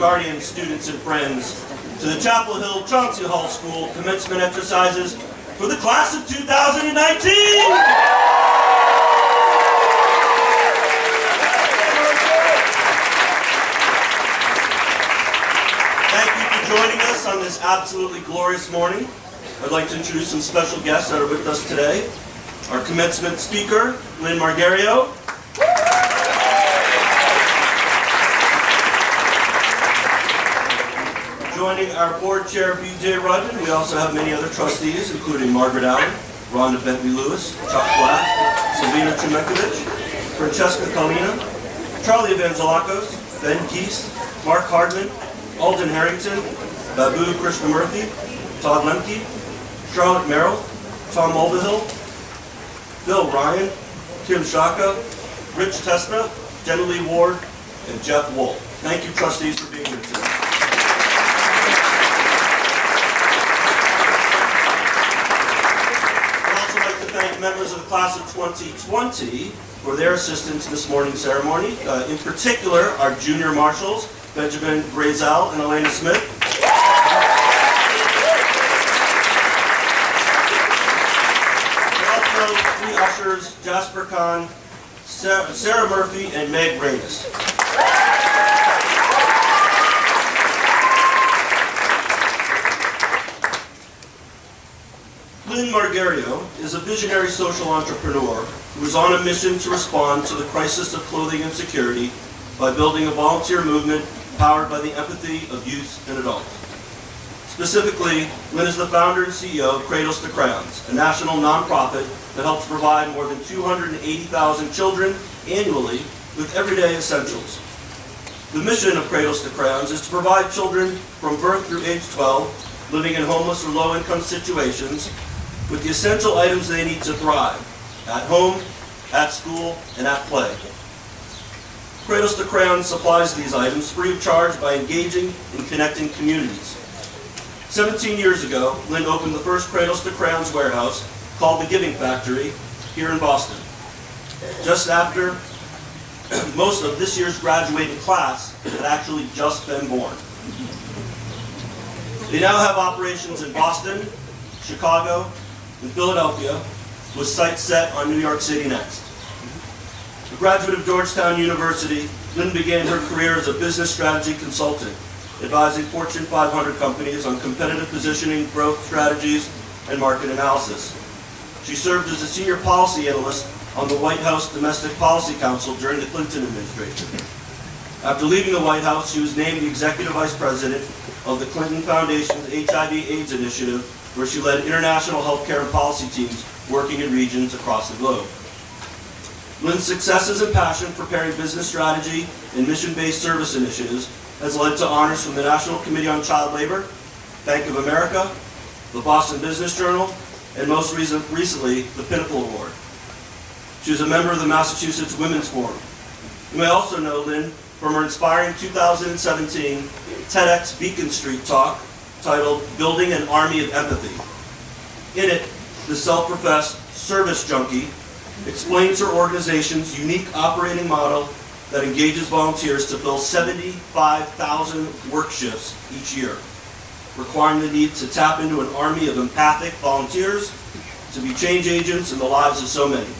guardians, students, and friends to the Hill-Chauncy Hall School commencement exercises for the class of 2019! Joining us on this absolutely glorious morning, I'd like to introduce some special guests that are with us today. Our commencement speaker, Lynn Margario. Joining our board chair, B.J. Rudden, we also have many other trustees, including Margaret Allen, Rhonda Bentley-Lewis, Chuck Black, Selvina Chemekovich, Francesca Kalina, Charlie Evangelakos, Ben Keese, Mark Hardman, Alden Harrington, Babu Krishnamurthy, Todd Lemke, Charlotte Merrill, Tom Mulvihill, Bill Ryan, Kim Shaka, Rich Testa, Jenna Lee Ward, and Jeff Wool. Thank you, trustees, for being here today. I'd also like to thank members of the class of 2020 for their assistance in this morning's ceremony. In particular, our junior marshals, Benjamin Brazel and Elena Smith. And also three ushers, Jasper Kahn, Sarah Murphy, and Meg Reyes. Lynn Margario is a visionary social entrepreneur who is on a mission to respond to the crisis of clothing insecurity by building a volunteer movement powered by the empathy of youth and adults. Specifically, Lynn is the founder and CEO of Cradles to Crowns, a national nonprofit that helps provide more than 280,000 children annually with everyday essentials. The mission of Cradles to Crowns is to provide children from birth through age 12 living in homeless or low-income situations with the essential items they need to thrive at home, at school, and at play. Cradles to Crowns supplies these items free of charge by engaging and connecting communities. 17 years ago, Lynn opened the first Cradles to Crowns warehouse called the Giving Factory here in Boston, just after most of this year's graduating class had actually just been born. They now have operations in Boston, Chicago, and Philadelphia, with sites set on New York City next. A graduate of Georgetown University, Lynn began her career as a business strategy consultant, advising Fortune 500 companies on competitive positioning, growth strategies, and market analysis. She served as a senior policy analyst on the White House Domestic Policy Council during the Clinton administration. After leaving the White House, she was named the executive vice president of the Clinton Foundation's HIV/AIDS initiative, where she led international healthcare and policy teams working in regions across the globe. Lynn's successes and passion for pairing business strategy and mission-based service initiatives has led to honors from the National Committee on Child Labor, Bank of America, the Boston Business Journal, and most recently, the Pinnacle Award. She is a member of the Massachusetts Women's Forum. You may also know Lynn from her inspiring 2017 TEDx Beacon Street talk titled Building an Army of Empathy. In it, the self-professed service junkie explains her organization's unique operating model that engages volunteers to fill 75,000 work shifts each year, requiring the need to tap into an army of empathic volunteers to be change agents in the lives of so many.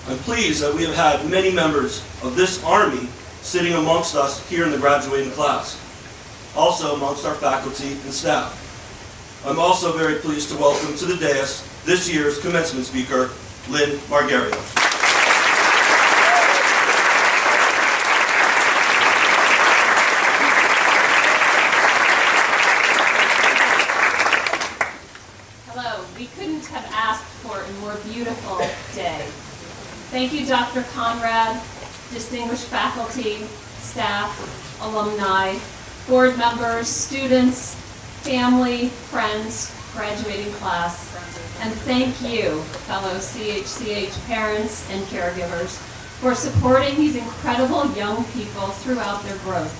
I'm pleased that we have had many members of this army sitting amongst us here in the graduating class. also amongst our faculty and staff. I'm also very pleased to welcome to the dais this year's commencement speaker, Lynn Margario. Hello, we couldn't have asked for a more beautiful day. Thank you, Dr. Conrad, distinguished faculty, staff, alumni, board members, students, family, friends, graduating class, and thank you, fellow CHCH parents and caregivers, for supporting these incredible young people throughout their growth.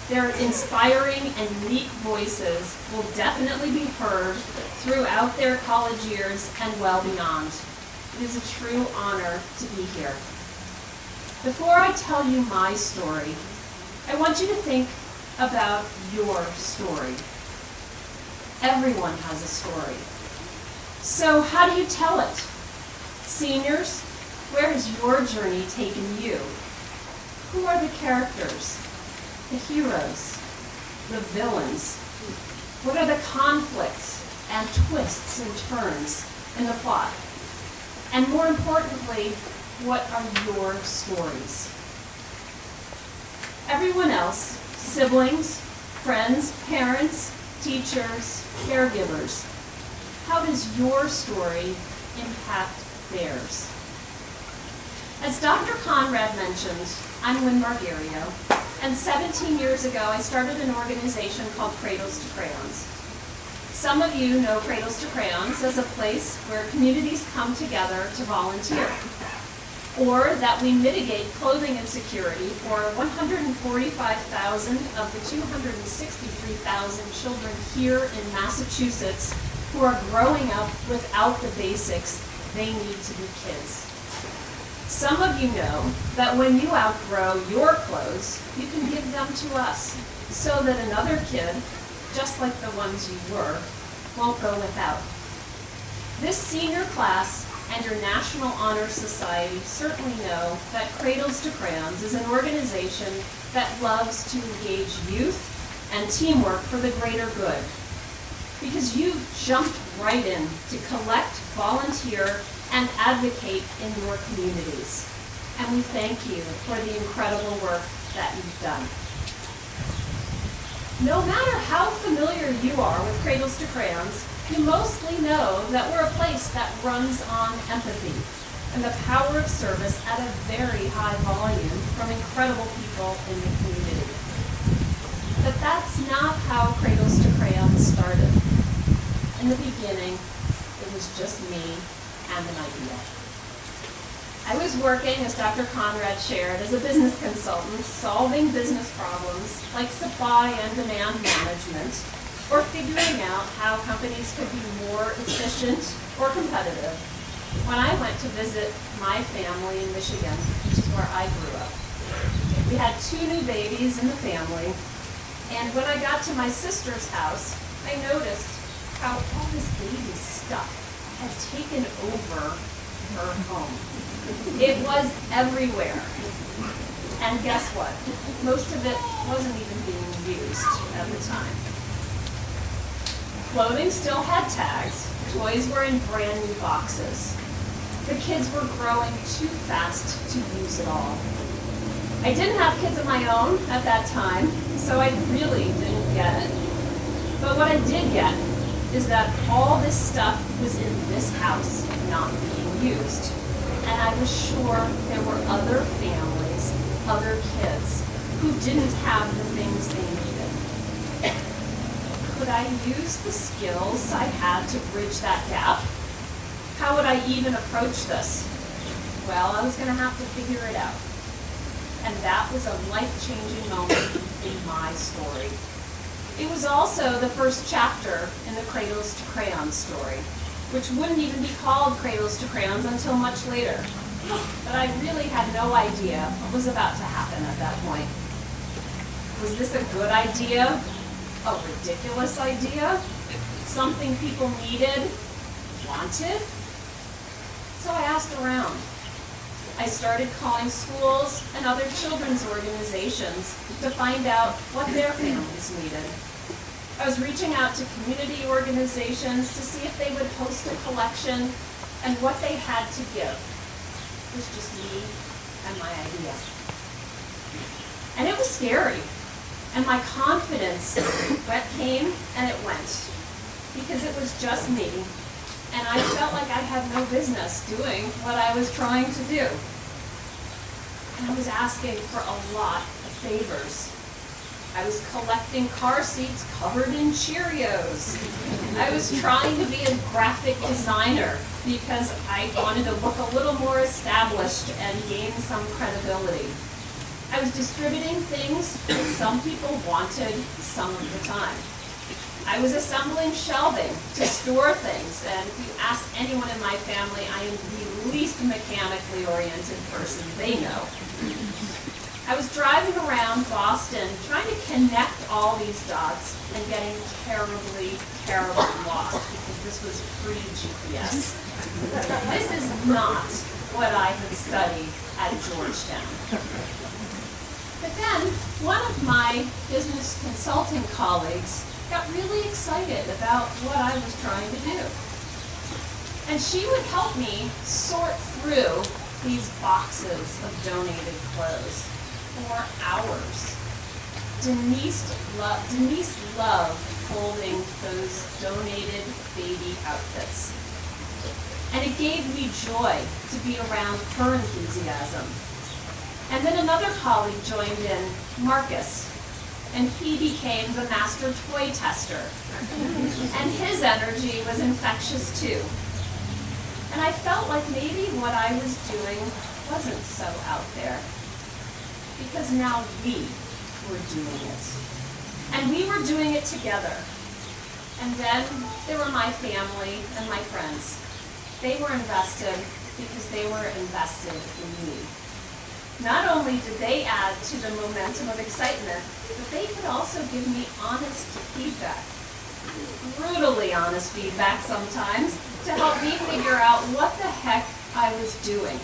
Their inspiring and unique voices will definitely be heard throughout their college years and well beyond. It is a true honor to be here. Before I tell you my story, I want you to think about your story. Everyone has a story. So how do you tell it? Seniors, where has your journey taken you? Who are the characters, the heroes, the villains? What are the conflicts and twists and turns in the plot? And more importantly, what are your stories? Everyone else, siblings, friends, parents, teachers, caregivers, how does your story impact theirs? As Dr. Conrad mentioned, I'm Lynn Margario, and 17 years ago I started an organization called Cradles to Crayons. Some of you know Cradles to Crayons as a place where communities come together to volunteer, or that we mitigate clothing insecurity for 145,000 of the 263,000 children here in Massachusetts who are growing up without the basics they need to be kids. Some of you know that when you outgrow your clothes, you can give them to us so that another kid, just like the ones you were, won't go without. This senior class and your National Honor Society certainly know that Cradles to Crayons is an organization that loves to engage youth and teamwork for the greater good. Because you've jumped right in to collect, volunteer, and advocate in your communities. And we thank you for the incredible work that you've done. No matter how familiar you are with Cradles to Crayons, you mostly know that we're a place that runs on empathy and the power of service at a very high volume from incredible people in the community. But that's not how Cradles to Crayons started. In the beginning, it was just me and an idea. I was working, as Dr. Conrad shared, as a business consultant, solving business problems like supply and demand management, or figuring out how companies could be more efficient or competitive, when I went to visit my family in Michigan, which is where I grew up. We had 2 new babies in the family, and when I got to my sister's house, I noticed how all this baby stuff had taken over her home. It was everywhere. And guess what? Most of it wasn't even being used at the time. Clothing still had tags. Toys were in brand new boxes. The kids were growing too fast to use it all. I didn't have kids of my own at that time, so I really didn't get it. But what I did get is that all this stuff was in this house not being used. And I was sure there were other families, other kids, who didn't have the things they needed. Could I use the skills I had to bridge that gap? How would I even approach this? Well, I was going to have to figure it out. And that was a life-changing moment in my story. It was also the first chapter in the Cradles to Crayons story, which wouldn't even be called Cradles to Crayons until much later. But I really had no idea what was about to happen at that point. Was this a good idea? A ridiculous idea? Something people needed? Wanted? So I asked around. I started calling schools and other children's organizations to find out what their families needed. I was reaching out to community organizations to see if they would host a collection and what they had to give. It was just me and my idea. And it was scary. And my confidence came and it went. Because it was just me. And I felt like I had no business doing what I was trying to do. And I was asking for a lot of favors. I was collecting car seats covered in Cheerios. I was trying to be a graphic designer because I wanted to look a little more established and gain some credibility. I was distributing things that some people wanted some of the time. I was assembling shelving to store things, and if you ask anyone in my family, I am the least mechanically oriented person they know. I was driving around Boston trying to connect all these dots and getting terribly, terribly lost because this was pre-GPS. This is not what I had studied at Georgetown. But then, one of my business consulting colleagues got really excited about what I was trying to do. And she would help me sort through these boxes of donated clothes for hours. Denise loved folding those donated baby outfits. And it gave me joy to be around her enthusiasm. And then another colleague joined in, Marcus, and he became the master toy tester. And his energy was infectious too. And I felt like maybe what I was doing wasn't so out there, because now we were doing it. And we were doing it together. And then there were my family and my friends. They were invested because they were invested in me. Not only did they add to the momentum of excitement, but they could also give me honest feedback, brutally honest feedback sometimes, to help me figure out what the heck I was doing.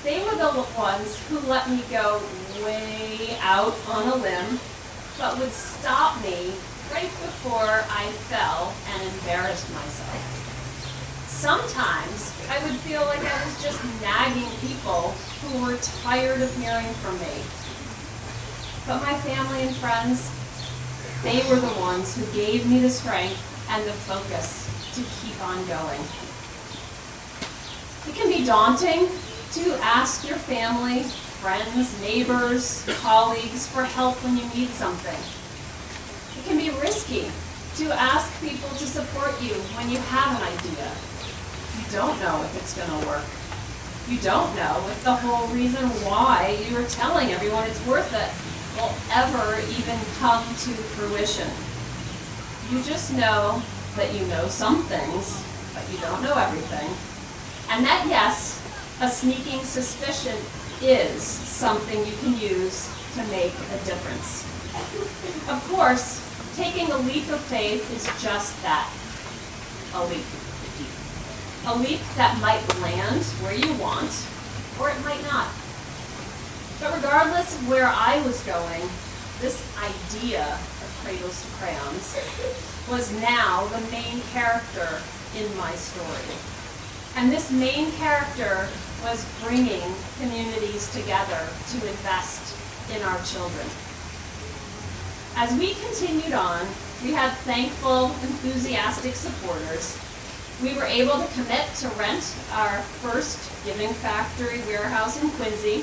They were the ones who let me go way out on a limb, but would stop me right before I fell and embarrassed myself. Sometimes I would feel like I was just nagging people who were tired of hearing from me. But my family and friends, they were the ones who gave me the strength and the focus to keep on going. It can be daunting to ask your family, friends, neighbors, colleagues for help when you need something. It can be risky to ask people to support you when you have an idea. You don't know if it's going to work. You don't know if the whole reason why you are telling everyone it's worth it will ever even come to fruition. You just know that you know some things, but you don't know everything. And that, yes, a sneaking suspicion is something you can use to make a difference. Of course, taking a leap of faith is just that, a leap. A leap that might land where you want, or it might not. But regardless of where I was going, this idea of Cradles to Crayons was now the main character in my story. And this main character was bringing communities together to invest in our children. As we continued on, we had thankful, enthusiastic supporters. We were able to commit to rent our first Giving Factory warehouse in Quincy.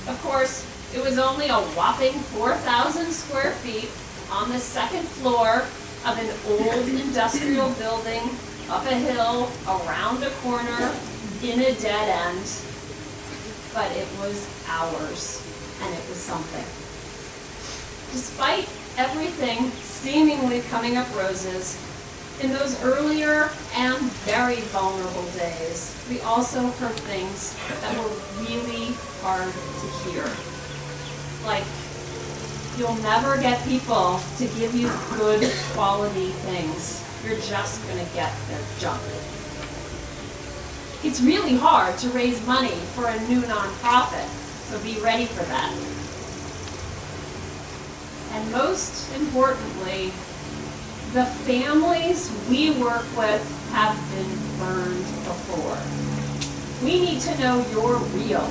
Of course, it was only a whopping 4,000 square feet on the second floor of an old industrial building, up a hill, around a corner, in a dead end. But it was ours, and it was something. Despite everything seemingly coming up roses, in those earlier and very vulnerable days, we also heard things that were really hard to hear. Like, you'll never get people to give you good quality things. You're just going to get their junk. It's really hard to raise money for a new nonprofit, so be ready for that. And most importantly, the families we work with have been burned before. We need to know you're real.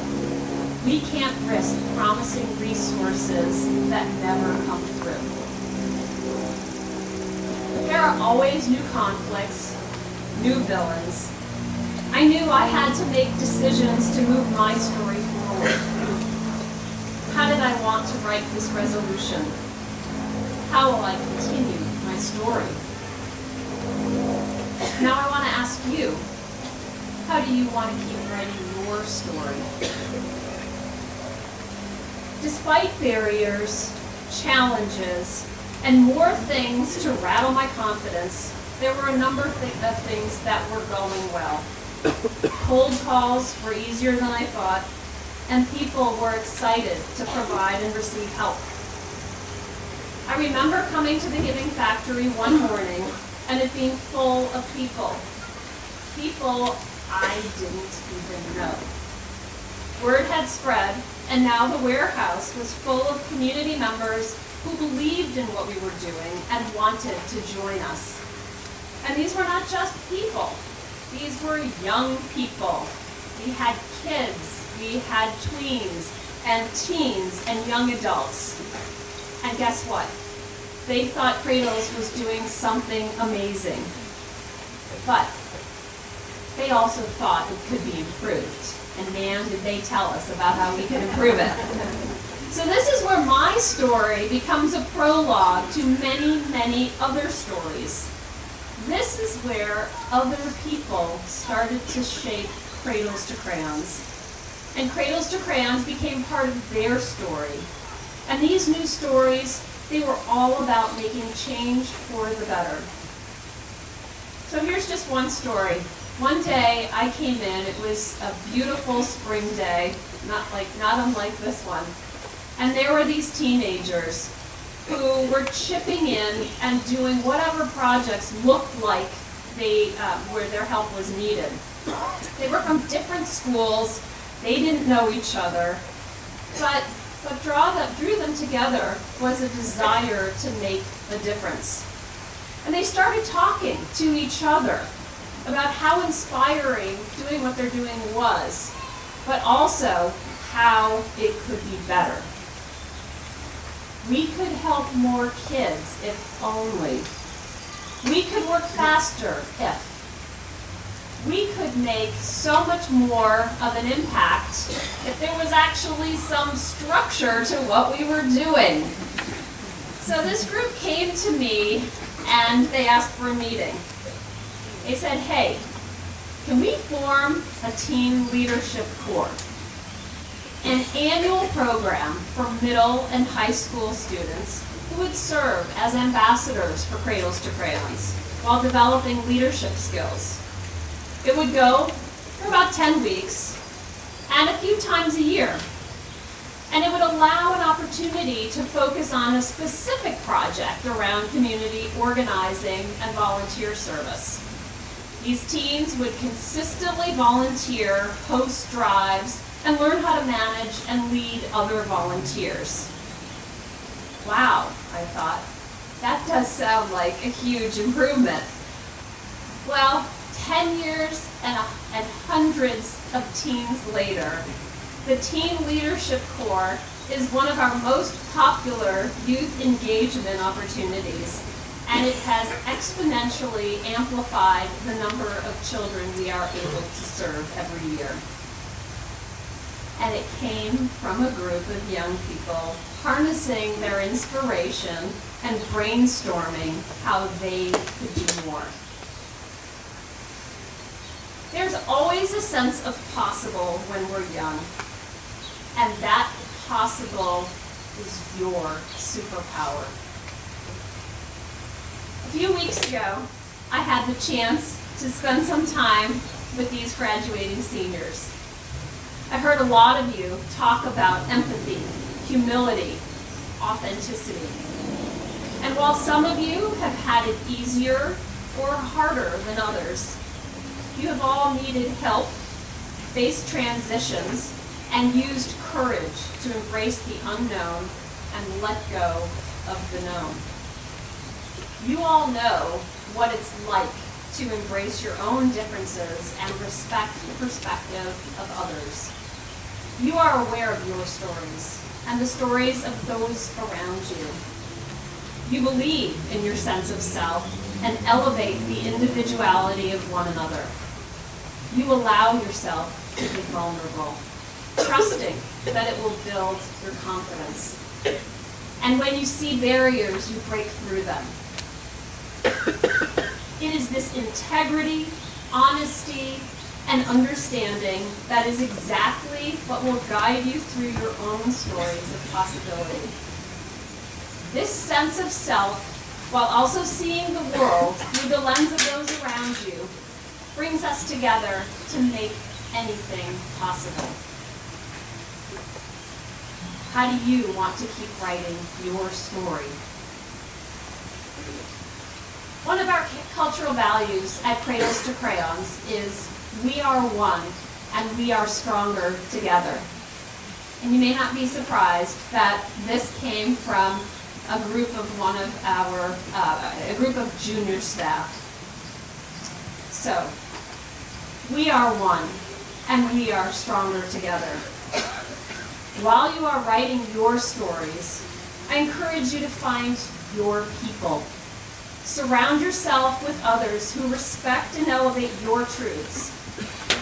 We can't risk promising resources that never come through. There are always new conflicts, new villains. I knew I had to make decisions to move my story forward. How did I want to write this resolution? How will I continue my story? Now I want to ask you, how do you want to keep writing your story? Despite barriers, challenges, and more things to rattle my confidence, there were a number of things that were going well. Cold calls were easier than I thought, and people were excited to provide and receive help. I remember coming to the Giving Factory one morning and it being full of people. People I didn't even know. Word had spread, and now the warehouse was full of community members who believed in what we were doing and wanted to join us. And these were not just people. These were young people. We had kids, we had tweens and teens and young adults. And guess what? They thought Cradles was doing something amazing. But they also thought it could be improved. And man, did they tell us about how we could improve it. So this is where my story becomes a prologue to many, many other stories. This is where other people started to shape Cradles to Crayons. And Cradles to Crayons became part of their story. And these new stories, they were all about making change for the better. So here's just one story. One day I came in, it was a beautiful spring day, not unlike this one. And there were these teenagers who were chipping in and doing whatever projects looked like where their help was needed. They were from different schools, they didn't know each other, but what drew them together was a desire to make a difference. And they started talking to each other about how inspiring doing what they're doing was, but also how it could be better. We could help more kids if only. We could work faster if. We could make so much more of an impact if there was actually some structure to what we were doing. So this group came to me and they asked for a meeting. They said, hey, can we form a teen leadership corps? An annual program for middle and high school students who would serve as ambassadors for Cradles to Crayons while developing leadership skills. It would go for about 10 weeks and a few times a year. And it would allow an opportunity to focus on a specific project around community organizing and volunteer service. These teens would consistently volunteer, host drives, and learn how to manage and lead other volunteers. Wow, I thought, that does sound like a huge improvement. Well, 10 years and hundreds of teens later, the Teen Leadership Corps is one of our most popular youth engagement opportunities, and it has exponentially amplified the number of children we are able to serve every year. And it came from a group of young people harnessing their inspiration and brainstorming how they could do more. There's always a sense of possible when we're young, and that possible is your superpower. A few weeks ago, I had the chance to spend some time with these graduating seniors. I heard a lot of you talk about empathy, humility, authenticity. And while some of you have had it easier or harder than others, you have all needed help faced transitions, and used courage to embrace the unknown and let go of the known. You all know what it's like to embrace your own differences and respect the perspective of others. You are aware of your stories and the stories of those around you. You believe in your sense of self and elevate the individuality of one another. You allow yourself to be vulnerable, trusting that it will build your confidence. And when you see barriers, you break through them. It is this integrity, honesty, and understanding that is exactly what will guide you through your own stories of possibility. This sense of self, while also seeing the world through the lens of those around you, brings us together to make anything possible. How do you want to keep writing your story? One of our cultural values at Cradles to Crayons is we are one and we are stronger together. And you may not be surprised that this came from a group of junior staff. So, we are one and we are stronger together. While you are writing your stories, I encourage you to find your people. Surround yourself with others who respect and elevate your truths.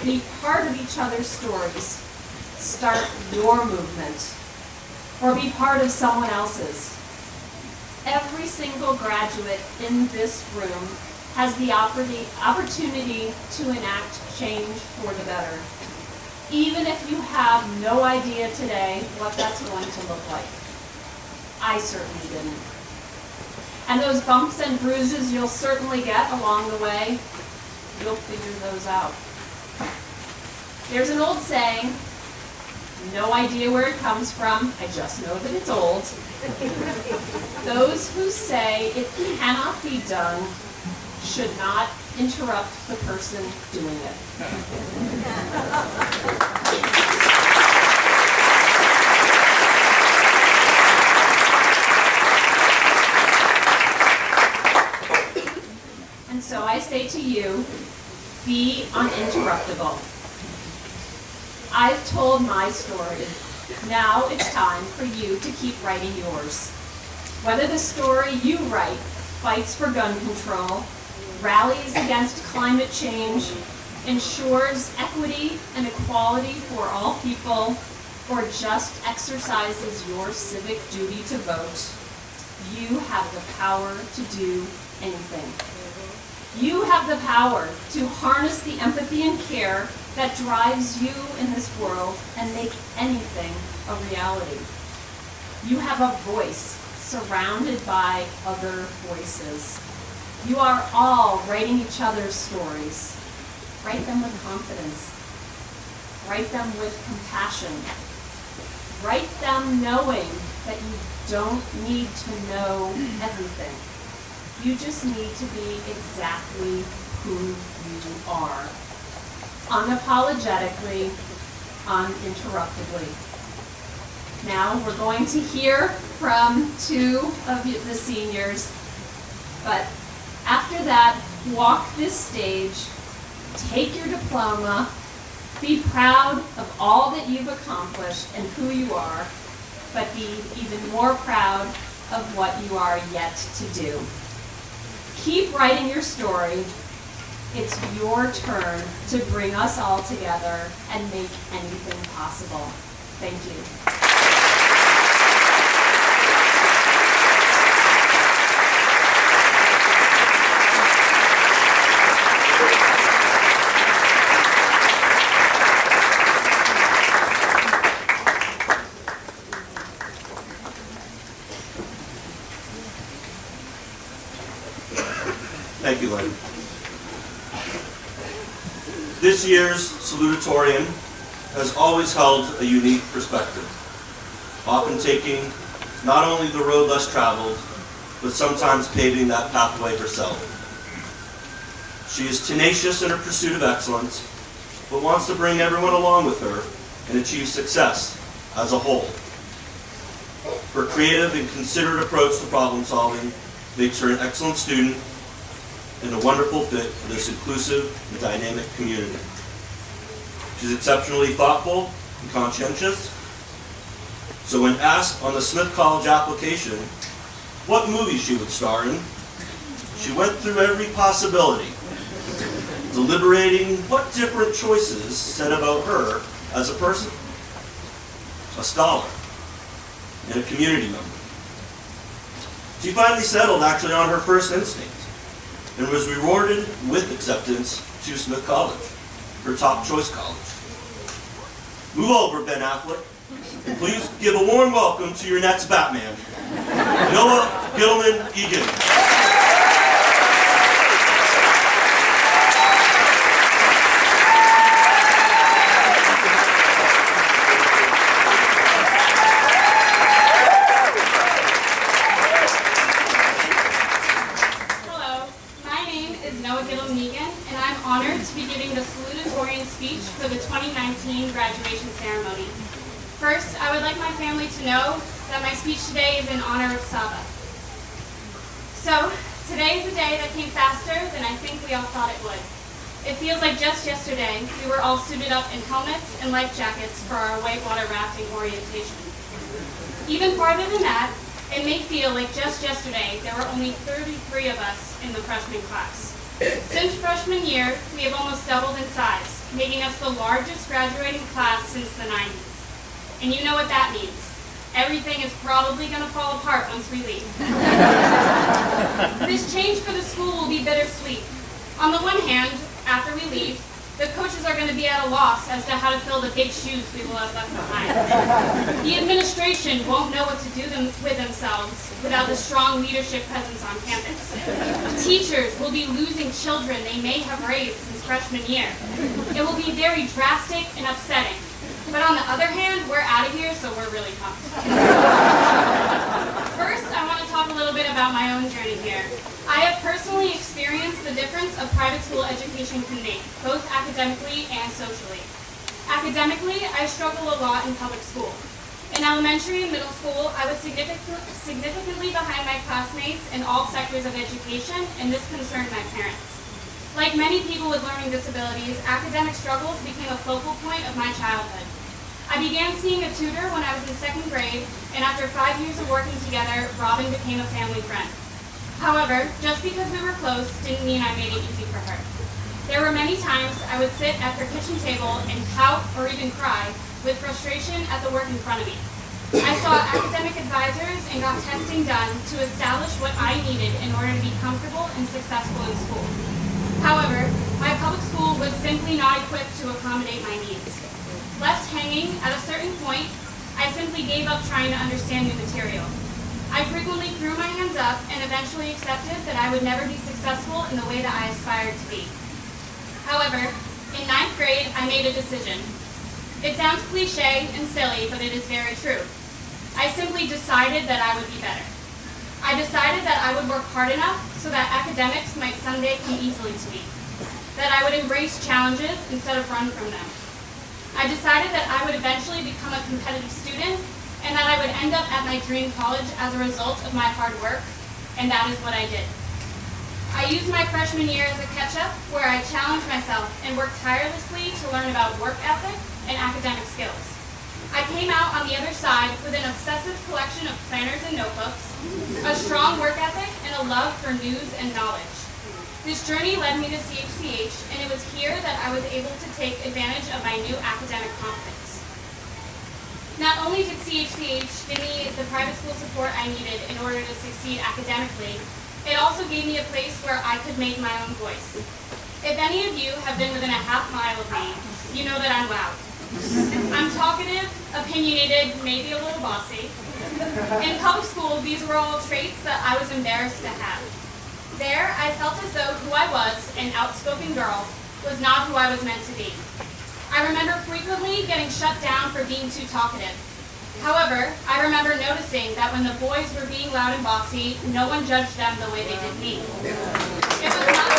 Be part of each other's stories. Start your movement. Or be part of someone else's. Every single graduate in this room has the opportunity to enact change for the better. Even if you have no idea today what that's going to look like. I certainly didn't. And those bumps and bruises you'll certainly get along the way, you'll figure those out. There's an old saying, no idea where it comes from, I just know that it's old. Those who say it cannot be done should not interrupt the person doing it. And so I say to you, be uninterruptible. I've told my story. Now it's time for you to keep writing yours. Whether the story you write fights for gun control, rallies against climate change, ensures equity and equality for all people, or just exercises your civic duty to vote, you have the power to do anything. You have the power to harness the empathy and care that drives you in this world and make anything a reality. You have a voice surrounded by other voices. You are all writing each other's stories. Write them with confidence. Write them with compassion. Write them knowing that you don't need to know everything. You just need to be exactly who you are. Unapologetically, uninterruptedly. Now we're going to hear from two of the seniors, but after that, walk this stage, take your diploma, be proud of all that you've accomplished and who you are, but be even more proud of what you are yet to do. Keep writing your story. It's your turn to bring us all together and make anything possible. Thank you. Thank you, Lynn. This year's salutatorian has always held a unique perspective, often taking not only the road less traveled, but sometimes paving that pathway herself. She is tenacious in her pursuit of excellence, but wants to bring everyone along with her and achieve success as a whole. Her creative and considerate approach to problem solving makes her an excellent student and a wonderful fit for this inclusive and dynamic community. She's exceptionally thoughtful and conscientious. So when asked on the Smith College application what movie she would star in, she went through every possibility, deliberating what different choices said about her as a person, a scholar, and a community member. She finally settled actually on her first instinct and was rewarded with acceptance to Smith College, her top choice college. Move over, Ben Affleck, and please give a warm welcome to your next Batman, Noah Gilman-Egan. For the 2019 graduation ceremony. First, I would like my family to know that my speech today is in honor of Saba. So, today is a day that came faster than I think we all thought it would. It feels like just yesterday we were all suited up in helmets and life jackets for our whitewater rafting orientation. Even farther than that, it may feel like just yesterday there were only 33 of us in the freshman class. Since freshman year, we have almost doubled in size, making us the largest graduating class since the 90s. And you know what that means. Everything is probably going to fall apart once we leave. This change for the school will be bittersweet. On the one hand, after we leave, the coaches are going to be at a loss as to how to fill the big shoes we will have left behind. The administration won't know what to do with themselves without the strong leadership presence on campus. Teachers will be losing children they may have raised since freshman year. It will be very drastic and upsetting. But on the other hand, we're out of here, so we're really pumped. First, I want to talk a little bit about my own journey here. I have personally experienced the difference a private school education can make, both academically and socially. Academically, I struggled a lot in public school. In elementary and middle school, I was significantly behind my classmates in all sectors of education, and this concerned my parents. Like many people with learning disabilities, academic struggles became a focal point of my childhood. I began seeing a tutor when I was in second grade, and after 5 years of working together, Robin became a family friend. However, just because we were close didn't mean I made it easy for her. There were many times I would sit at her kitchen table and pout or even cry with frustration at the work in front of me. I saw academic advisors and got testing done to establish what I needed in order to be comfortable and successful in school. However, my public school was simply not equipped to accommodate my needs. Left hanging at a certain point, I simply gave up trying to understand new material. I frequently threw my hands up and eventually accepted that I would never be successful in the way that I aspired to be. However, in 9th grade, I made a decision. It sounds cliche and silly, but it is very true. I simply decided that I would be better. I decided that I would work hard enough so that academics might someday come easily to me. That I would embrace challenges instead of run from them. I decided that I would eventually become a competitive student and that I would end up at my dream college as a result of my hard work, and that is what I did. I used my freshman year as a catch-up where I challenged myself and worked tirelessly to learn about work ethic and academic skills. I came out on the other side with an obsessive collection of planners and notebooks, a strong work ethic, and a love for news and knowledge. This journey led me to CHCH, and it was here that I was able to take advantage of my new academic confidence. Not only did CHCH give me the private school support I needed in order to succeed academically, it also gave me a place where I could make my own voice. If any of you have been within a half mile of me, you know that I'm loud. I'm talkative, opinionated, maybe a little bossy. In public school, these were all traits that I was embarrassed to have. There, I felt as though who I was, an outspoken girl, was not who I was meant to be. I remember frequently getting shut down for being too talkative. However, I remember noticing that when the boys were being loud and bossy, no one judged them the way they did me. It was not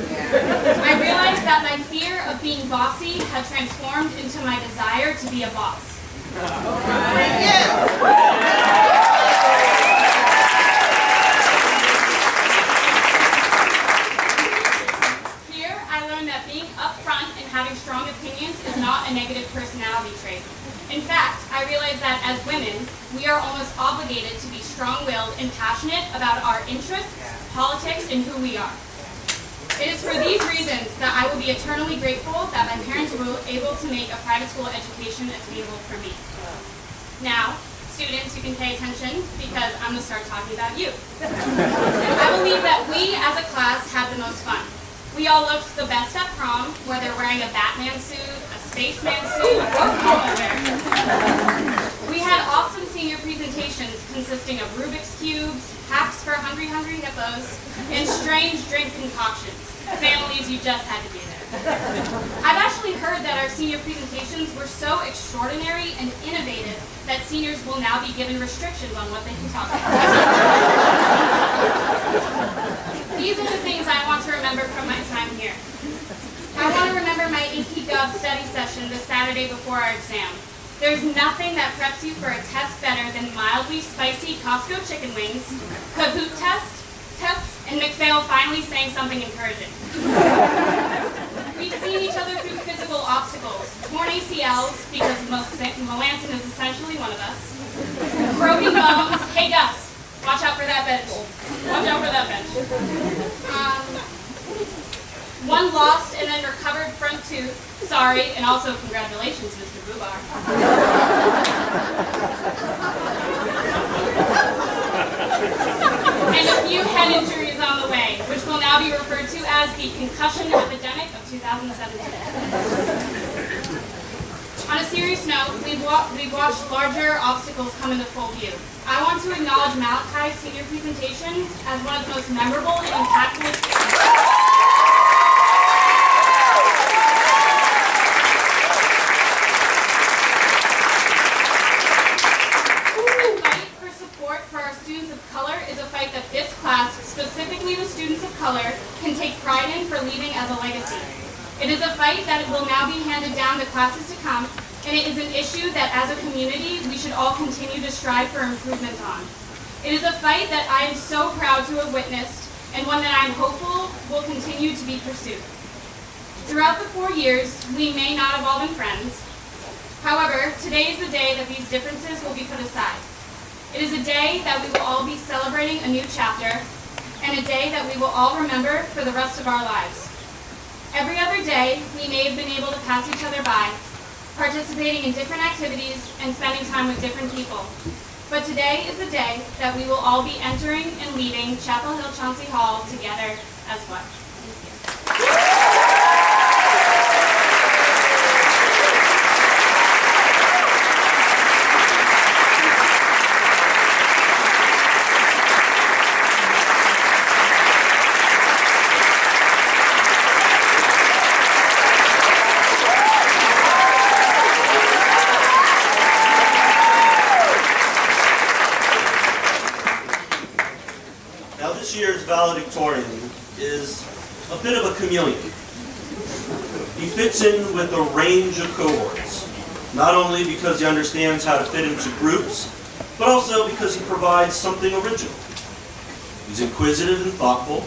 I realized that my fear of being bossy had transformed into my desire to be a boss. Here, I learned that being upfront and having strong opinions is not a negative personality trait. In fact, I realized that as women, we are almost obligated to be strong-willed and passionate about our interests, politics, and who we are. It is for these reasons that I will be eternally grateful that my parents were able to make a private school education attainable for me. Now, students, you can pay attention because I'm going to start talking about you. I believe that we as a class had the most fun. We all looked the best at prom, whether wearing a Batman suit, a spaceman suit, or polo wear. We had awesome senior presentations consisting of Rubik's Cubes, hacks for hungry hippos, and strange drink concoctions. Families, you just had to be there. I've actually heard that our senior presentations were so extraordinary and innovative that seniors will now be given restrictions on what they can talk about. These are the things I want to remember from my time here. I want to remember my AP Gov study session the Saturday before our exam. There's nothing that preps you for a test better than mildly spicy Costco chicken wings, Kahoot tests, and McPhail finally saying something encouraging. We've seen each other through physical obstacles, torn ACLs, because Melanson is essentially one of us, broken bones, hey Gus, watch out for that bench. Watch out for that bench. One lost and then recovered front tooth, sorry, and also congratulations, Mr. Bubar. And a few head injuries on the way, which will now be referred to as the concussion epidemic of 2017. On a serious note, we've watched larger obstacles come into full view. I want to acknowledge Malachi's senior presentations as one of the most memorable and impactful experiences. Specifically the students of color, can take pride in for leaving as a legacy. It is a fight that will now be handed down to classes to come, and it is an issue that as a community we should all continue to strive for improvement on. It is a fight that I am so proud to have witnessed, and one that I am hopeful will continue to be pursued. Throughout the 4 years, we may not have all been friends. However, today is the day that these differences will be put aside. It is a day that we will all be celebrating a new chapter, and a day that we will all remember for the rest of our lives. Every other day, we may have been able to pass each other by, participating in different activities and spending time with different people. But today is the day that we will all be entering and leaving Chapel Hill-Chauncy Hall together as one. Thank you. This year's valedictorian is a bit of a chameleon. He fits in with a range of cohorts, not only because he understands how to fit into groups, but also because he provides something original. He's inquisitive and thoughtful,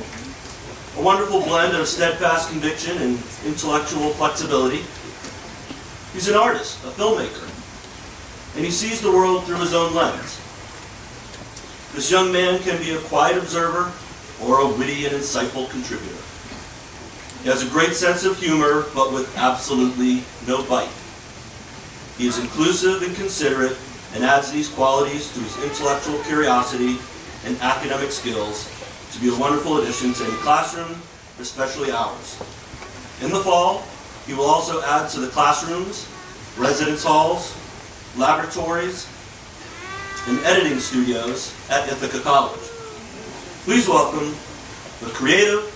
a wonderful blend of steadfast conviction and intellectual flexibility. He's an artist, a filmmaker, and he sees the world through his own lens. This young man can be a quiet observer or a witty and insightful contributor. He has a great sense of humor, but with absolutely no bite. He is inclusive and considerate and adds these qualities to his intellectual curiosity and academic skills to be a wonderful addition to any classroom, especially ours. In the fall, he will also add to the classrooms, residence halls, laboratories, and editing studios at Ithaca College. Please welcome the creative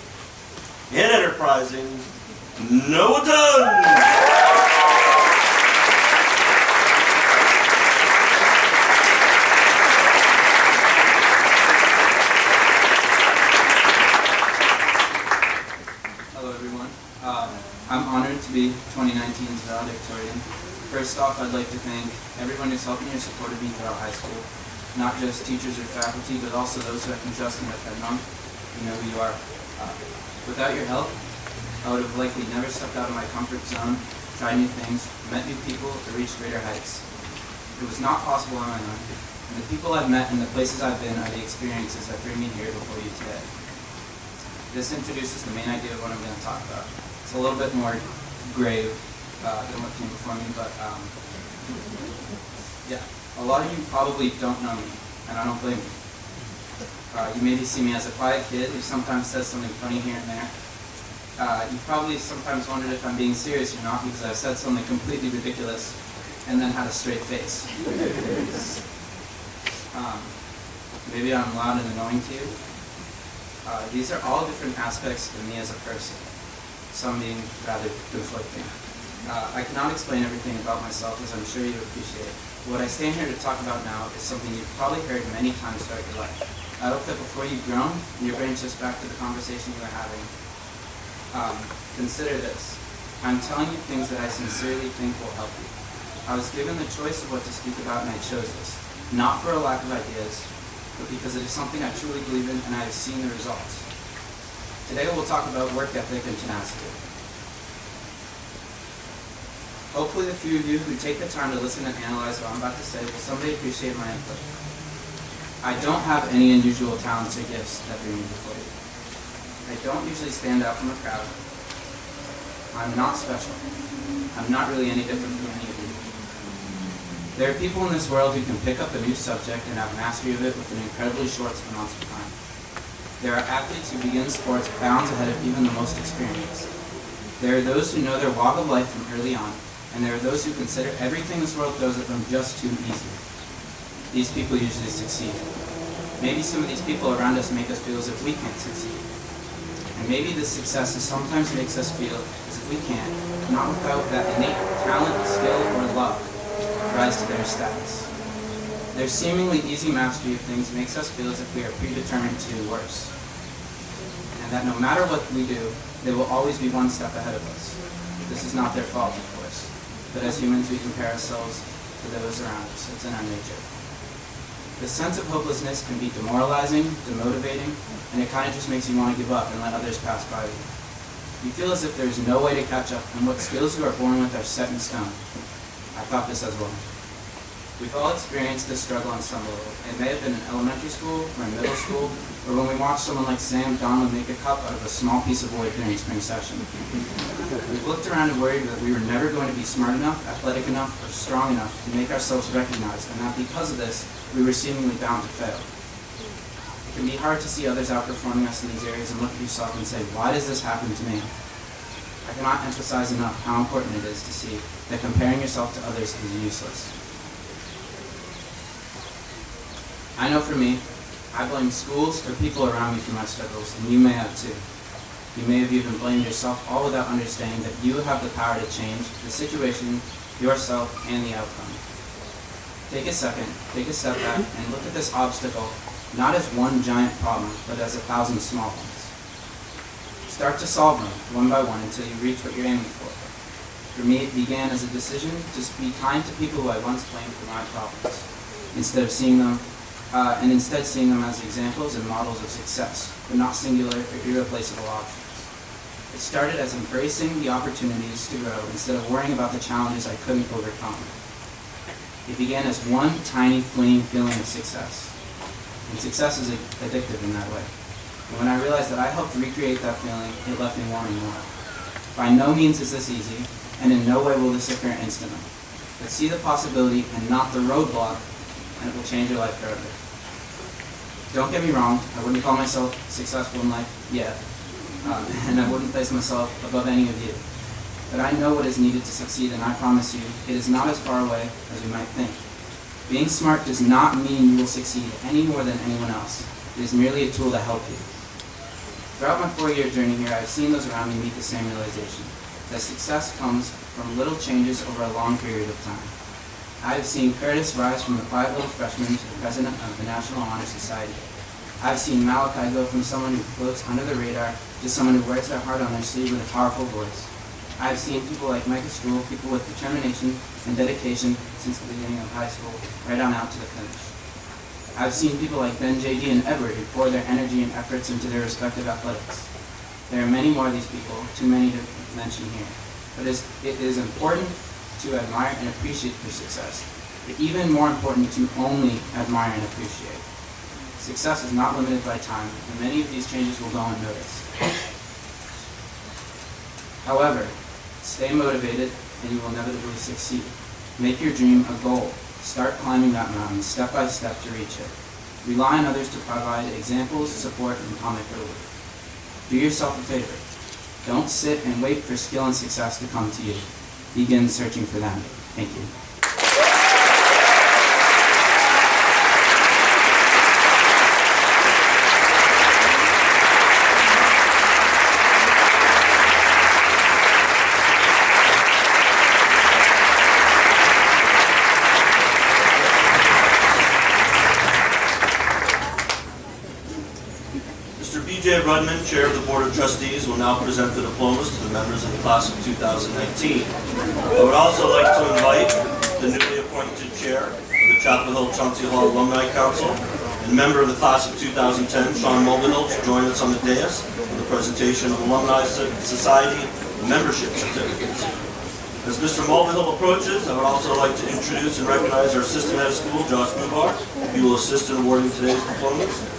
and enterprising Noah Dunn. Hello everyone. I'm honored to be 2019's valedictorian. First off, I'd like to thank everyone who's helped me or supported me throughout high school. Not just teachers or faculty, but also those who I can trust in at month. You know who you are. Without your help, I would have likely never stepped out of my comfort zone, tried new things, met new people, or reached greater heights. It was not possible on my own, and the people I've met and the places I've been are the experiences that bring me here before you today. This introduces the main idea of what I'm going to talk about. It's a little bit more grave than what came before me, but yeah, a lot of you probably don't know me, and I don't blame you. You maybe see me as a quiet kid who sometimes says something funny here and there. You probably sometimes wondered if I'm being serious or not because I've said something completely ridiculous and then had a straight face. Maybe I'm loud and annoying to you. These are all different aspects of me as a person, some being rather conflicting. I cannot explain everything about myself, as I'm sure you appreciate. What I stand here to talk about now is something you've probably heard many times throughout your life. I hope that before you've grown, and your brain shifts back to the conversation you were having, consider this. I'm telling you things that I sincerely think will help you. I was given the choice of what to speak about, and I chose this. Not for a lack of ideas, but because it is something I truly believe in, and I have seen the results. Today we'll talk about work ethic and tenacity. Hopefully the few of you who take the time to listen and analyze what I'm about to say will someday appreciate my input. I don't have any unusual talents or gifts that bring me before you. I don't usually stand out from a crowd. I'm not special. I'm not really any different from any of you. There are people in this world who can pick up a new subject and have mastery of it within incredibly short amounts of time. There are athletes who begin sports bounds ahead of even the most experienced. There are those who know their walk of life from early on, and there are those who consider everything this world throws at them just too easy. These people usually succeed. Maybe some of these people around us make us feel as if we can't succeed. And maybe this success sometimes makes us feel as if we can't, not without that innate talent, skill, or love, rise to their status. Their seemingly easy mastery of things makes us feel as if we are predetermined to do worse. And that no matter what we do, they will always be one step ahead of us. This is not their fault, of course. But as humans, we compare ourselves to those around us. It's in our nature. The sense of hopelessness can be demoralizing, demotivating, and it kind of just makes you want to give up and let others pass by you. You feel as if there's no way to catch up, and what skills you are born with are set in stone. I thought this as well. We've all experienced this struggle on some level. It may have been in elementary school or in middle school, or when we watched someone like Sam Donald make a cup out of a small piece of wood during spring session. We've looked around and worried that we were never going to be smart enough, athletic enough, or strong enough to make ourselves recognized, and that because of this, we were seemingly bound to fail. It can be hard to see others outperforming us in these areas and look at yourself and say, why does this happen to me? I cannot emphasize enough how important it is to see that comparing yourself to others is useless. I know for me, I blame schools or people around me for my struggles, and you may have too. You may have even blamed yourself, all without understanding that you have the power to change the situation, yourself, and the outcome. Take a second, take a step back, and look at this obstacle not as one giant problem, but as 1,000 small ones. Start to solve them, one by one, until you reach what you're aiming for. For me, it began as a decision to be kind to people who I once blamed for my problems, instead seeing them as examples and models of success, but not singular or irreplaceable options. It started as embracing the opportunities to grow instead of worrying about the challenges I couldn't overcome. It began as one tiny, fleeting feeling of success. And success is addictive in that way. And when I realized that I helped recreate that feeling, it left me wanting more. By no means is this easy, and in no way will this occur instantly. But see the possibility and not the roadblock, and it will change your life forever. Don't get me wrong, I wouldn't call myself successful in life yet, and I wouldn't place myself above any of you. But I know what is needed to succeed, and I promise you, it is not as far away as we might think. Being smart does not mean you will succeed any more than anyone else. It is merely a tool to help you. Throughout my 4-year journey here, I have seen those around me meet the same realization, that success comes from little changes over a long period of time. I have seen Curtis rise from the quiet little freshman to the president of the National Honor Society. I have seen Malachi go from someone who floats under the radar just someone who wears their heart on their sleeve with a powerful voice. I've seen people like Micah Stroll, people with determination and dedication since the beginning of high school, right on out to the finish. I've seen people like Ben, JD, and Edward who pour their energy and efforts into their respective athletics. There are many more of these people, too many to mention here. But it is important to admire and appreciate their success, but even more important to only admire and appreciate. Success is not limited by time, and many of these changes will go unnoticed. However, stay motivated and you will inevitably succeed. Make your dream a goal. Start climbing that mountain step by step to reach it. Rely on others to provide examples, support, and comic relief. Do yourself a favor. Don't sit and wait for skill and success to come to you. Begin searching for them. Thank you. B.J. Rudman, Chair of the Board of Trustees, will now present the diplomas to the members of the class of 2019. I would also like to invite the newly appointed Chair of the Chapel Hill-Chauncy Hall Alumni Council and member of the class of 2010, Sean Mulvihill, to join us on the dais for the presentation of Alumni Society membership certificates. As Mr. Mulvihill approaches, I would also like to introduce and recognize our Assistant Head of School, Josh Mubar. He will assist in awarding today's diplomas.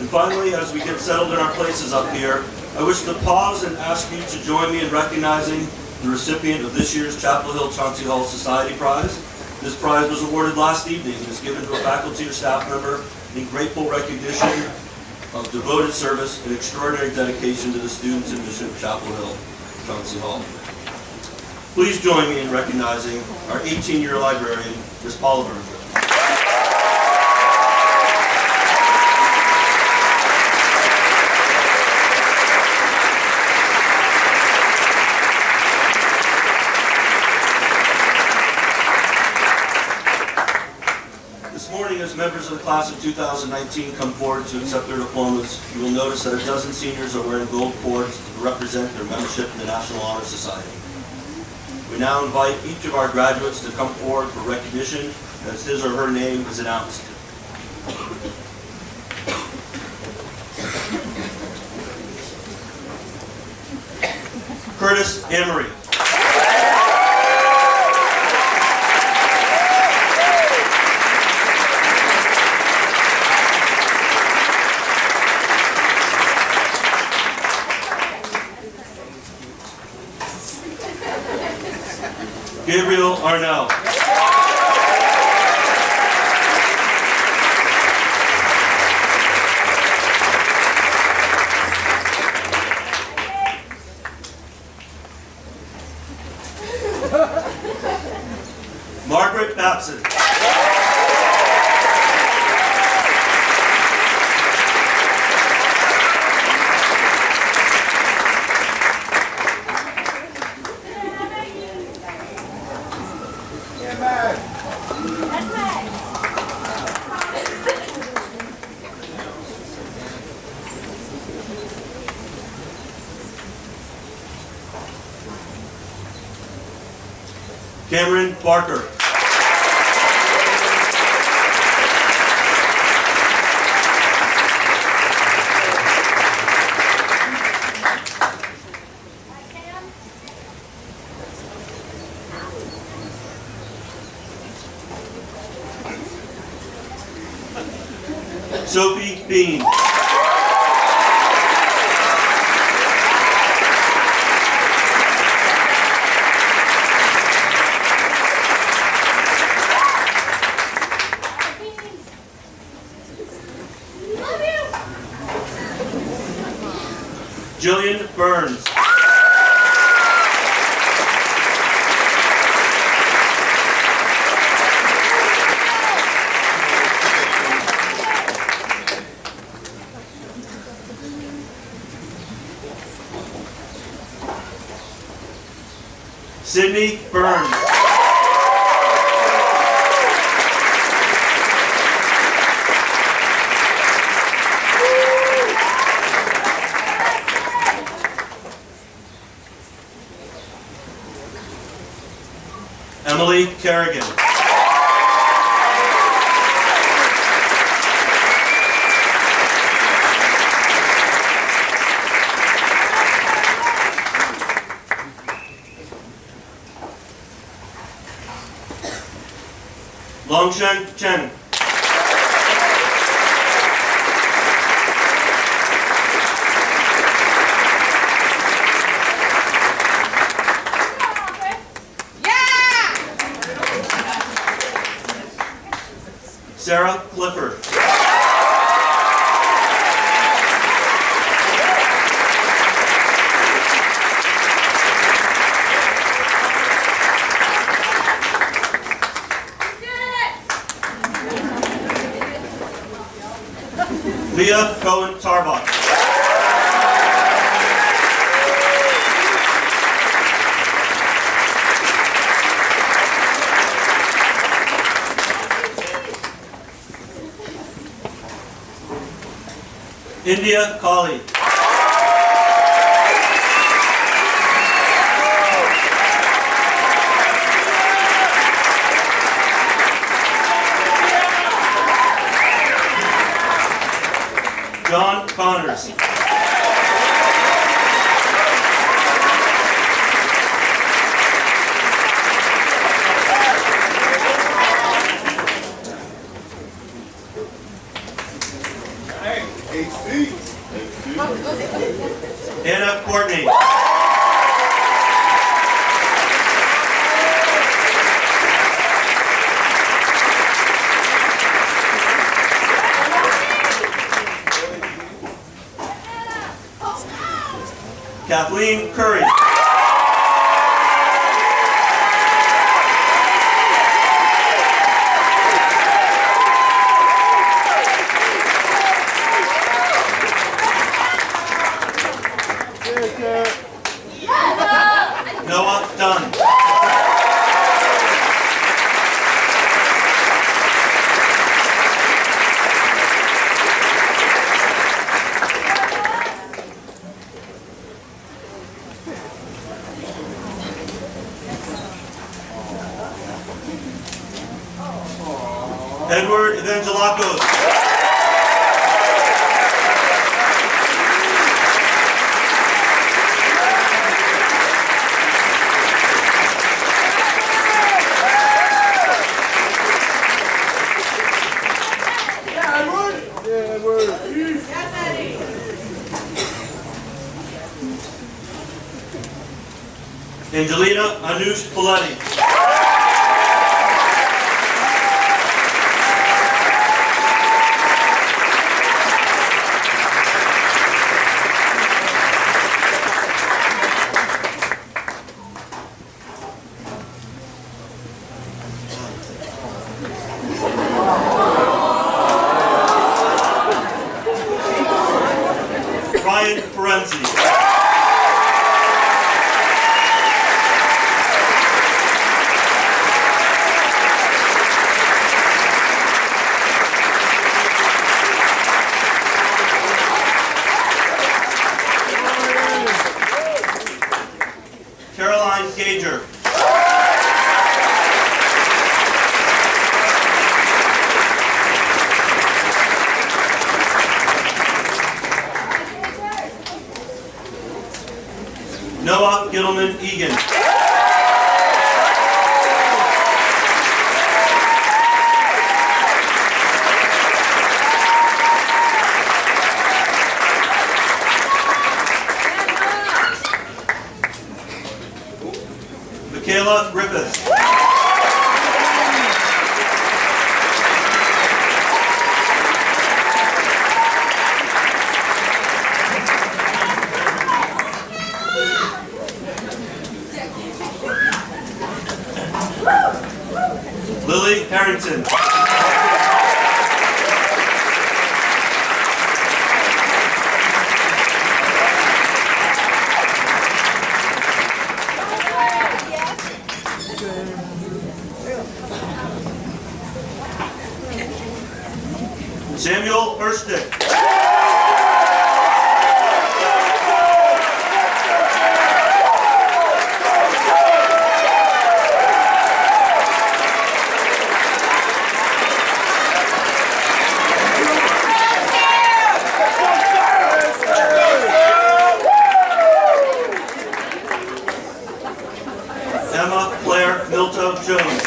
And finally, as we get settled in our places up here, I wish to pause and ask you to join me in recognizing the recipient of this year's Chapel Hill-Chauncy Hall Society Prize. This prize was awarded last evening and is given to a faculty or staff member in grateful recognition of devoted service and extraordinary dedication to the students and mission of Chapel Hill-Chauncy Hall. Please join me in recognizing our 18-year librarian, Ms. Paula Berger. As members of the class of 2019 come forward to accept their diplomas, you will notice that a dozen seniors are wearing gold cords to represent their membership in the National Honor Society. We now invite each of our graduates to come forward for recognition as his or her name is announced. Curtis Amory. Gabriel Arnell. Margaret Babson. Cameron Barker. Sophie Bean. Jillian Burns. Sydney Burns. Emily Kerrigan. Longshan Chen. Sarah Clifford. Leah Cohen Tarbach. India Kali. John Connors. Anna Courtney. Kathleen Curry. Noah Dunn. Edward Evangelakos. Angelina Anush Paletti. Ryan Ferenzi. Caroline Gager. Noah Gittleman Egan. Michaela Griffiths. Lily Harrington. Samuel Erstick. Alfonso Jones.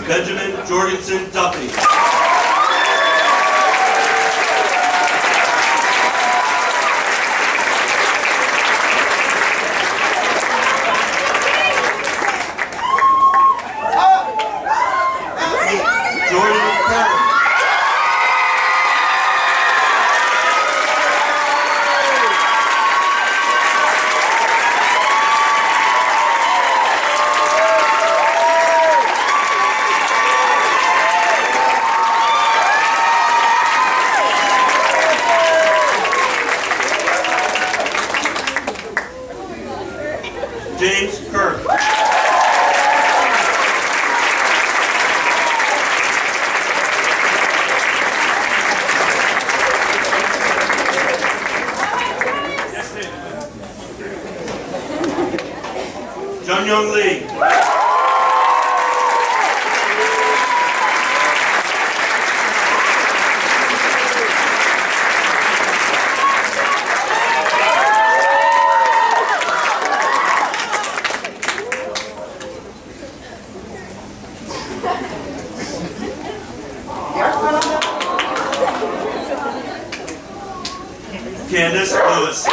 Benjamin Jorgensen Duffy. Jordan Carter. James Kirk. Jun Young Lee. Candace Lewis.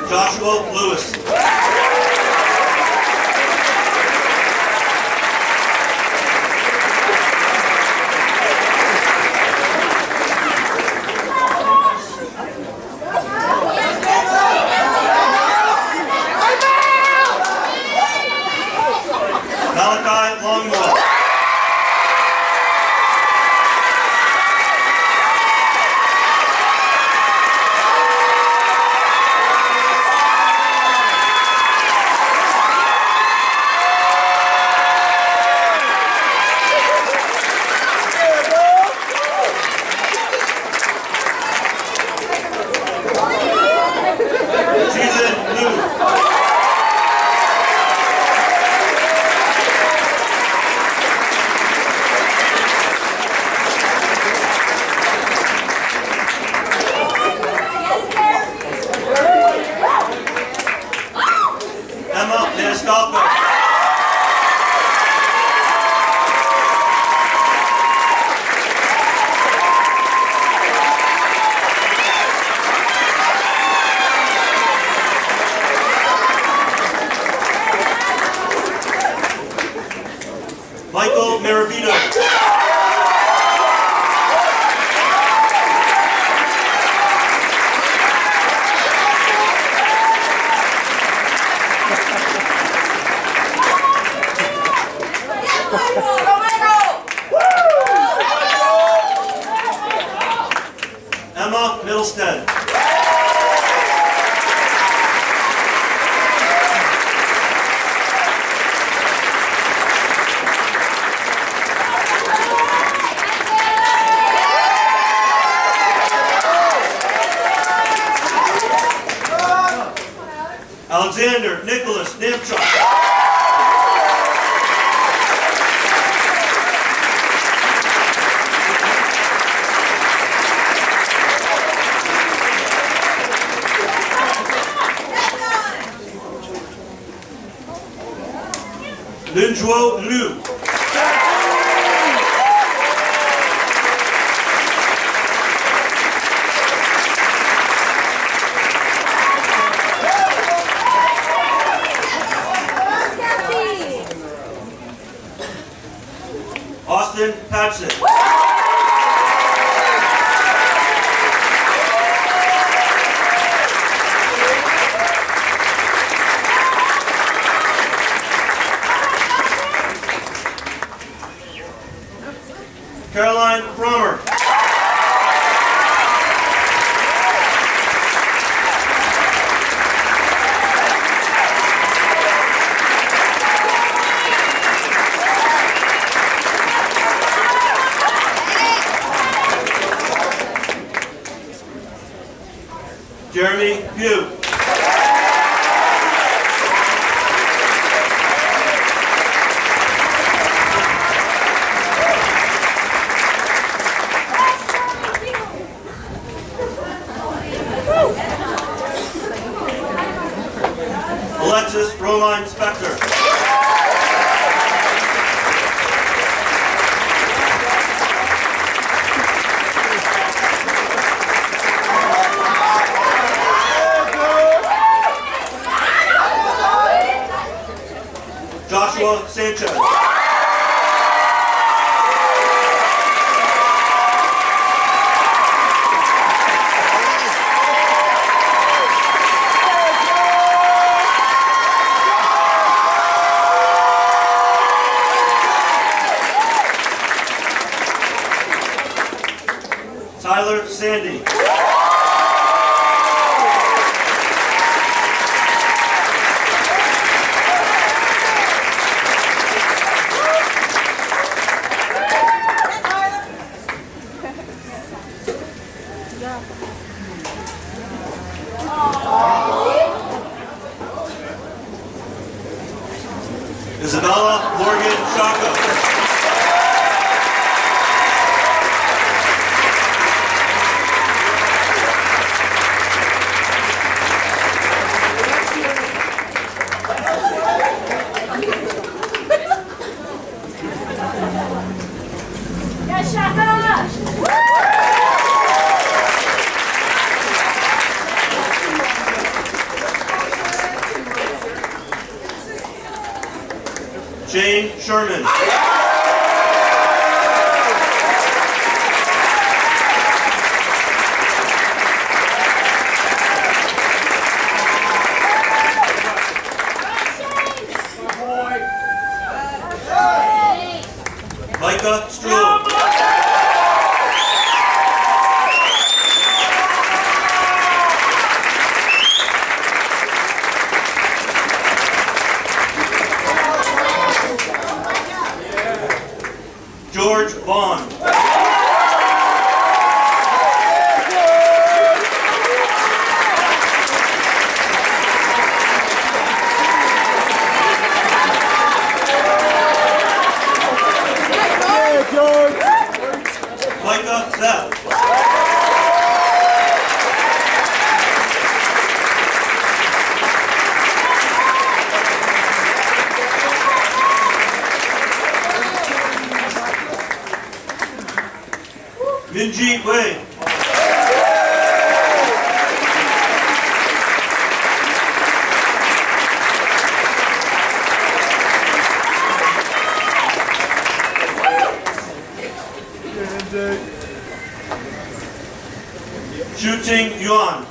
Joshua Lewis. Malachi Longwell. Keelan Liu. Emma Maniscalco. Michael Maravito. Emma Middlestead. Alexander Nicholas Namchuk. Linjuo Liu. Austin Patson. Caroline Frommer. Jeremy Pugh. Alexis Roline Spector. Joshua Sanchez. Tyler Sandy. Isabella Morgan Shaka. Shane Sherman. Micah Struhl. George Vaughn. Micah Beth. Minji Wei. Shooting Yuan.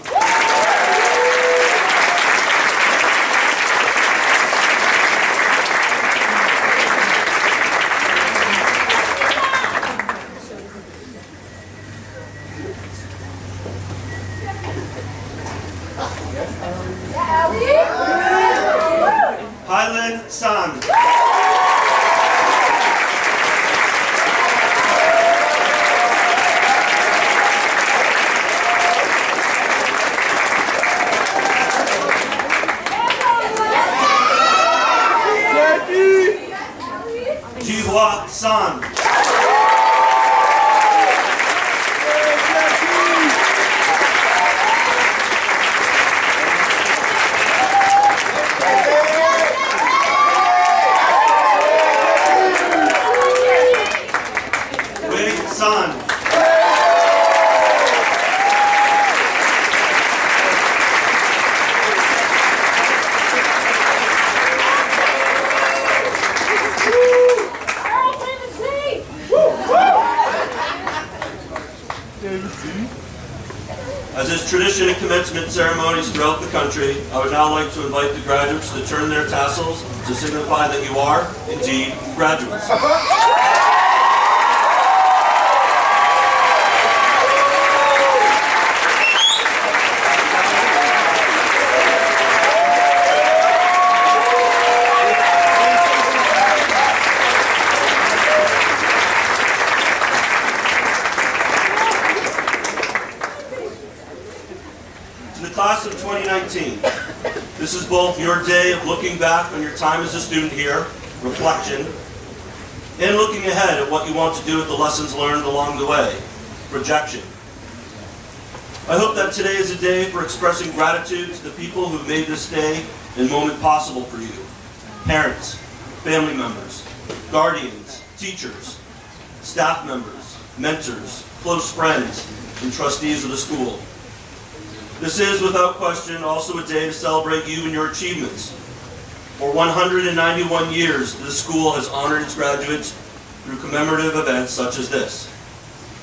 Hylan San. Jihua San. Wei San. As is tradition at commencement ceremonies throughout the country, I would now like to invite the graduates to turn their tassels to signify that you are, indeed, graduates. class of 2019, this is both your day of looking back on your time as a student here, reflection, and looking ahead at what you want to do with the lessons learned along the way, projection. I hope that today is a day for expressing gratitude to the people who made this day and moment possible for you. Parents, family members, guardians, teachers, staff members, mentors, close friends, and trustees of the school. This is, without question, also a day to celebrate you and your achievements. For 191 years, this school has honored its graduates through commemorative events such as this.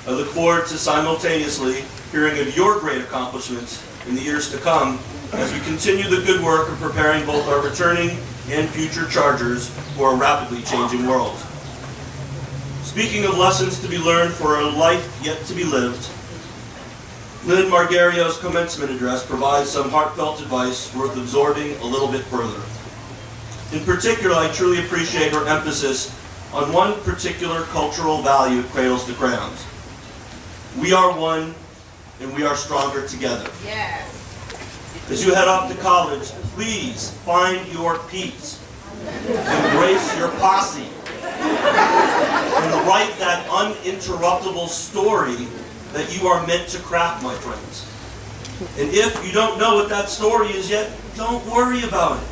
I look forward to simultaneously hearing of your great accomplishments in the years to come as we continue the good work of preparing both our returning and future chargers for a rapidly changing world. Speaking of lessons to be learned for a life yet to be lived, Lynn Margario's commencement address provides some heartfelt advice worth absorbing a little bit further. In particular, I truly appreciate her emphasis on one particular cultural value at Cradles to Crowns. We are one, and we are stronger together. Yes. As you head off to college, please find your peeps. Embrace your posse. And write that uninterruptible story that you are meant to craft, my friends. And if you don't know what that story is yet, don't worry about it.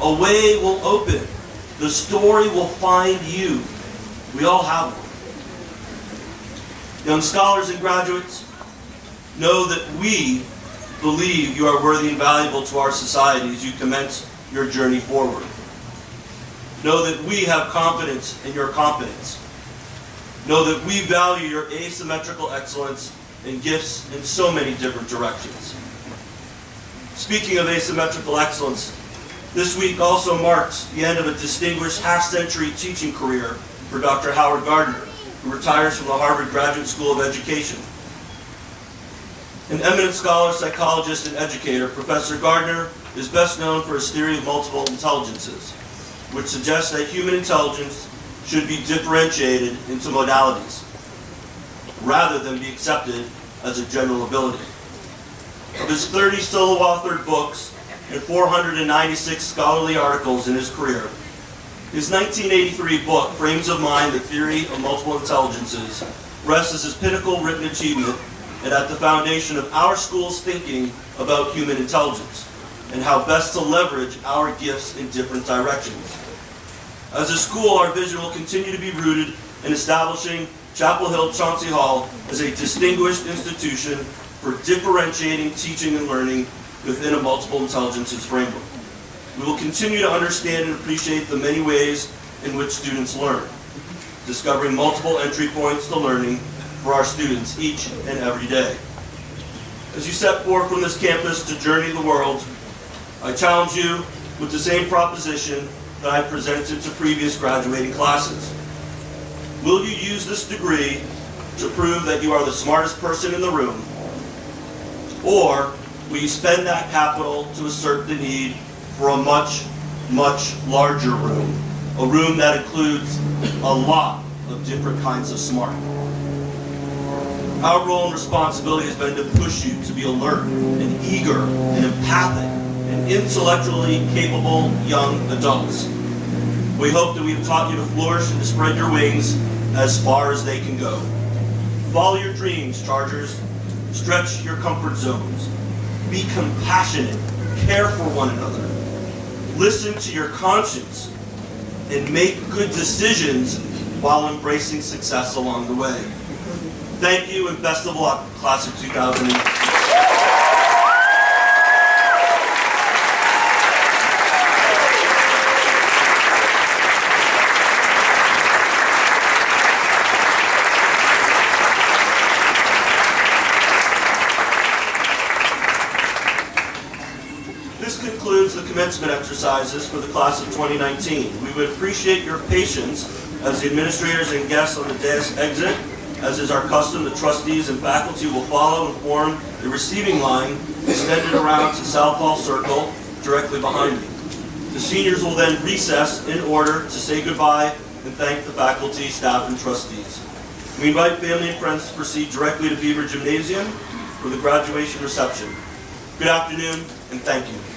A way will open. The story will find you. We all have one. Young scholars and graduates, know that we believe you are worthy and valuable to our society as you commence your journey forward. Know that we have confidence in your competence. Know that we value your asymmetrical excellence and gifts in so many different directions. Speaking of asymmetrical excellence, this week also marks the end of a distinguished half-century teaching career for Dr. Howard Gardner, who retires from the Harvard Graduate School of Education. An eminent scholar, psychologist, and educator, Professor Gardner is best known for his theory of multiple intelligences, which suggests that human intelligence should be differentiated into modalities, rather than be accepted as a general ability. Of his 30 solo-authored books and 496 scholarly articles in his career, his 1983 book, Frames of Mind, The Theory of Multiple Intelligences, rests as his pinnacle written achievement and at the foundation of our school's thinking about human intelligence and how best to leverage our gifts in different directions. As a school, our vision will continue to be rooted in establishing Chapel Hill-Chauncy Hall as a distinguished institution for differentiating teaching and learning within a multiple intelligences framework. We will continue to understand and appreciate the many ways in which students learn, discovering multiple entry points to learning for our students each and every day. As you set forth from this campus to journey the world, I challenge you with the same proposition that I presented to previous graduating classes. Will you use this degree to prove that you are the smartest person in the room? Or will you spend that capital to assert the need for a much, much larger room? A room that includes a lot of different kinds of smart. Our role and responsibility has been to push you to be alert and eager and empathic and intellectually capable young adults. We hope that we've taught you to flourish and to spread your wings as far as they can go. Follow your dreams, Chargers. Stretch your comfort zones. Be compassionate. Care for one another. Listen to your conscience and make good decisions while embracing success along the way. Thank you and best of luck, class of 2008. This concludes the commencement exercises for the class of 2019. We would appreciate your patience as the administrators and guests on the dais exit. As is our custom, the trustees and faculty will follow and form the receiving line extended around to South Hall Circle directly behind me. The seniors will then recess in order to say goodbye and thank the faculty, staff, and trustees. We invite family and friends to proceed directly to Beaver Gymnasium for the graduation reception. Good afternoon, and thank you.